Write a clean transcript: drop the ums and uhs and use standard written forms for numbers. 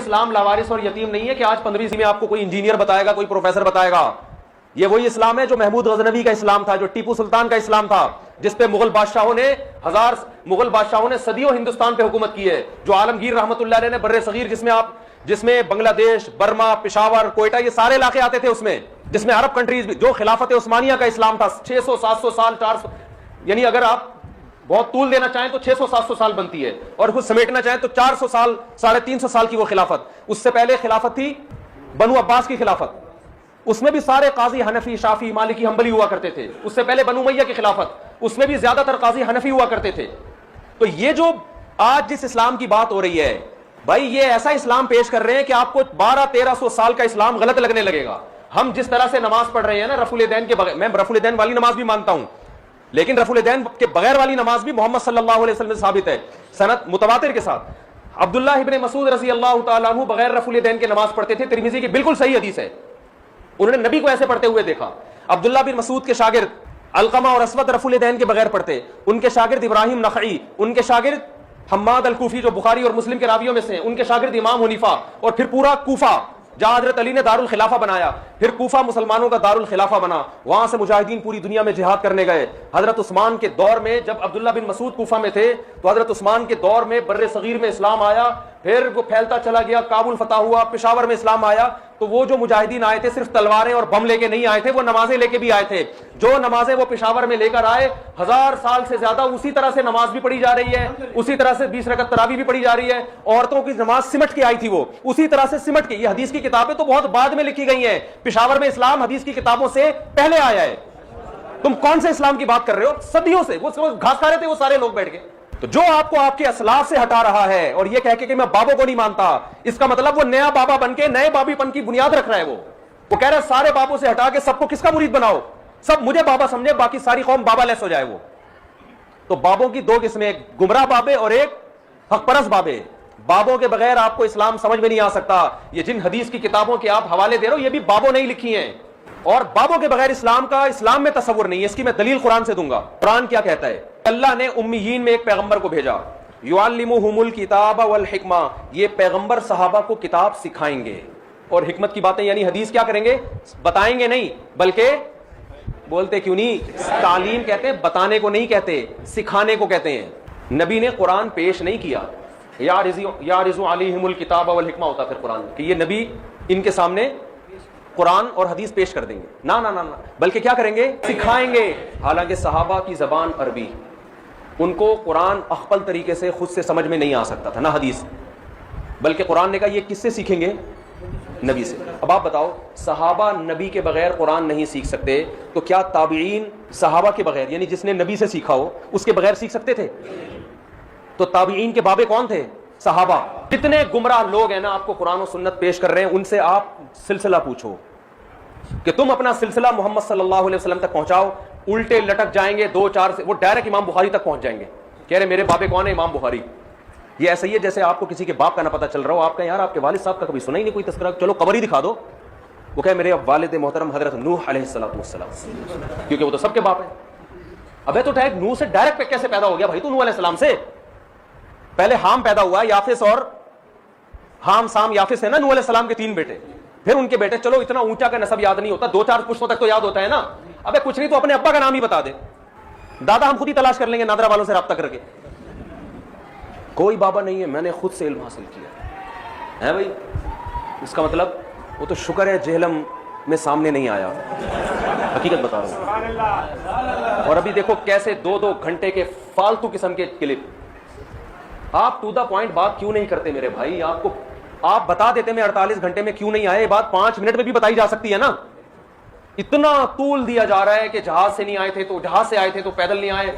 اسلام لاوارث اور یتیم نہیں ہے کہ آج 15ویں میں آپ کو کوئی انجینئر بتائے گا, کوئی پروفیسر بتائے گا. یہ وہی اسلام ہے جو محمود غزنوی کا اسلام تھا, جو ٹیپو سلطان کا اسلام تھا, جس پہ مغل بادشاہوں نے صدیوں ہندوستان پہ حکومت کی ہے, جو عالمگیر رحمت اللہ علیہ نے بر صغیر, جس میں بنگلہ دیش, برما, پشاور, کوئٹہ, یہ سارے علاقے آتے تھے اس میں, جس میں عرب کنٹریز بھی, جو خلافت عثمانیہ کا اسلام تھا, 600-700 سال, 400, یعنی اگر آپ بہت طول دینا چاہیں تو 600-700 سال بنتی ہے, اور خود سمیٹنا چاہیں تو 400 سال, 350 سال کی وہ خلافت. اس سے پہلے خلافت تھی بنو عباس کی خلافت, اس میں بھی سارے قاضی حنفی, شافعی, مالکی, حنبلی ہوا کرتے تھے. اس سے پہلے بنو امیہ کی خلافت, اس میں بھی زیادہ تر قاضی حنفی ہوا کرتے تھے. تو یہ جو آج جس اسلام کی بات ہو رہی ہے بھائی, یہ ایسا اسلام پیش کر رہے ہیں کہ آپ کو 1200-1300 سال کا اسلام غلط لگنے لگے گا. ہم جس طرح سے نماز پڑھ رہے ہیں نا رفع الیدین کے بغیر, میں رفع الیدین والی نماز بھی مانتا ہوں, لیکن رفع الیدین کے بغیر والی نماز بھی محمد صلی اللہ علیہ وسلم سے ثابت ہے سند متواتر کے ساتھ. عبداللہ ابن مسعود رضی اللہ تعالیٰ عنہ بغیر رفع الیدین کے نماز پڑھتے تھے, ترمذی کی بالکل صحیح حدیث ہے, انہوں نے نبی کو ایسے پڑھتے ہوئے دیکھا. عبداللہ بن مسعود کے شاگرد علقمہ اور اسود رفع الیدین کے بغیر پڑھتے, ان کے شاگرد ابراہیم نخعی, ان کے شاگرد حماد الکوفی جو بخاری اور مسلم کے راویوں میں سے ہیں, ان کے شاگرد امام حنیفہ, اور پھر پورا کوفہ جہاں حضرت علی نے دارالخلافہ بنایا, پھر کوفہ مسلمانوں کا دارالخلافہ بنا, وہاں سے مجاہدین پوری دنیا میں جہاد کرنے گئے. حضرت عثمان کے دور میں جب عبداللہ بن مسعود کوفہ میں تھے تو حضرت عثمان کے دور میں بر صغیر میں اسلام آیا, پھر وہ پھیلتا چلا گیا, کابل فتح ہوا, پشاور میں اسلام آیا. تو وہ جو مجاہدین آئے تھے صرف تلواریں اور بم لے کے نہیں آئے تھے, وہ نمازیں لے کے بھی آئے تھے. جو نمازیں وہ پشاور میں لے کر آئے, 1000 سال سے زیادہ اسی طرح سے نماز بھی پڑھی جا رہی ہے, اسی طرح سے 20 رکعت تراویح بھی پڑھی جا رہی ہے. عورتوں کی نماز سمٹ کے آئی تھی, وہ اسی طرح سے سمٹ کے. یہ حدیث کی کتابیں تو بہت بعد میں لکھی گئی ہیں, پشاور میں اسلام حدیث کی کتابوں سے پہلے آیا ہے. تم کون سے اسلام کی بات کر رہے ہو؟ صدیوں سے وہ گھاس کھا رہے تھے وہ سارے لوگ بیٹھ کے. تو جو آپ کو آپ کے اسلاف سے ہٹا رہا ہے اور یہ کہہ کے کہ میں بابوں کو نہیں مانتا, اس کا مطلب وہ نیا بابا بن کے نئے بابی پن کی بنیاد رکھ رہا ہے. وہ کہہ رہا ہے سارے بابوں سے ہٹا کے سب کو کس کا مرید بناؤ, سب مجھے بابا سمجھے, باقی ساری قوم بابا لیس ہو جائے. وہ تو بابوں کی دو قسمیں, ایک گمراہ بابے اور ایک حق پرست بابے. بابوں کے بغیر آپ کو اسلام سمجھ میں نہیں آ سکتا. یہ جن حدیث کی کتابوں کے آپ حوالے دے رہے ہو یہ بھی بابوں نہیں لکھی ہیں, اور بابوں کے بغیر اسلام میں تصور نہیں ہے. اس کی میں دلیل قرآن سے دوں گا. قرآن کیا کہتا ہے؟ اللہ نے امیین میں ایک پیغمبر کو بھیجا, یعلمہم الکتاب والحکمہ, یہ پیغمبر صحابہ کو کتاب سکھائیں گے اور حکمت کی باتیں یعنی حدیث کیا کریں گے؟ بتائیں گے نہیں, بلکہ بولتے کیوں نہیں, تعلیم کہتے ہیں, بتانے کو نہیں کہتے, سکھانے کو کہتے ہیں. نبی نے قرآن پیش نہیں کیا, یعرض علیہم الکتاب والحکمہ ہوتا پھر قرآن, کہ یہ نبی ان کے سامنے قرآن اور حدیث پیش کر دیں گے. نہ نہ نہ, بلکہ کیا کریں گے؟ سکھائیں گے. حالانکہ صحابہ کی زبان عربی, ان کو قرآن اخپل طریقے سے خود سے سمجھ میں نہیں آ سکتا تھا, نہ حدیث, بلکہ قرآن نے کہا یہ کس سے سیکھیں گے؟ نبی سے. اب آپ بتاؤ, صحابہ نبی کے بغیر قرآن نہیں سیکھ سکتے, تو کیا تابعین صحابہ کے بغیر یعنی جس نے نبی سے سیکھا ہو اس کے بغیر سیکھ سکتے تھے؟ تو تابعین کے بابے کون تھے؟ صحابہ. جتنے گمراہ لوگ ہیں نا آپ کو قرآن و سنت پیش کر رہے ہیں, ان سے آپ سلسلہ پوچھو کہ تم اپنا سلسلہ محمد صلی اللہ علیہ وسلم تک پہنچاؤ, الٹے لٹک جائیں گے 2-4 سے, وہ ڈائریکٹ امام بخاری تک پہنچ جائیں گے. کہہ رہے میرے بابے کون ہے؟ امام بخاری. یہ ایسا ہی ہے جیسے آپ کو کسی کے باپ کا نہ پتہ چل رہا ہو, آپ کا یار آپ کے والد صاحب کا کبھی سنا ہی نہیں کوئی تذکرہ, چلو قبر ہی دکھا دو. وہ کہے میرے والد محترم حضرت نوح علیہ السلام, کیونکہ وہ تو سب کے باپ ہیں. ابے تو ڈائریکٹ نوح سے ڈائریکٹ کیسے پیدا ہو گیا بھائی تو نوح علیہ السلام سے؟ پہلے حام پیدا ہوا, یافس اور حام سام یافس ہے نا نوح علیہ السلام کے 3 بیٹے, پھر ان کے بیٹے. چلو اتنا اونچا کا نسب یاد نہیں ہوتا, 2-4 پشتوں تک تو یاد ہوتا ہے نا. ابے کچھ نہیں تو اپنے ابا کا نام ہی بتا دے, دادا ہم خود ہی تلاش کر لیں گے نادرا والوں سے رابطہ کر کے. کوئی بابا نہیں ہے, میں نے خود سے علم حاصل کیا ہے بھائی. اس کا مطلب وہ تو شکر ہے جہلم میں سامنے نہیں آیا, حقیقت بتا رہا ہوں. اور ابھی دیکھو کیسے 2-2 گھنٹے کے فالتو قسم کے کلپ. آپ ٹو دا پوائنٹ بات کیوں نہیں کرتے میرے بھائی؟ آپ بتا دیتے میں 48 گھنٹے میں کیوں نہیں آئے, یہ بات 5 منٹ میں بھی بتائی جا سکتی ہے نا. اتنا طول دیا جا رہا ہے کہ جہاز سے نہیں آئے تھے تو جہاز سے آئے تھے تو پیدل نہیں آئے.